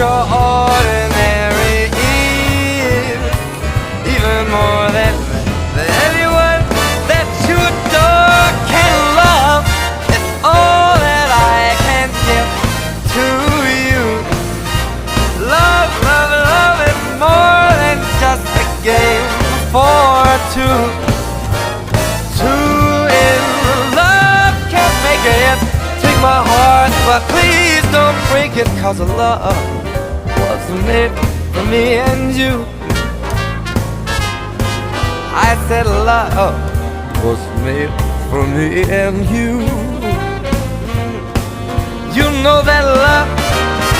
extraordinary is even more than anyone that you adore can love. It's all that I can give to you. Love, love, love is more than just a game for two. Two in love can't make it. Take my heart, but please don't break it, 'cause love was made for me and you. I said love was made for me and you. You know that love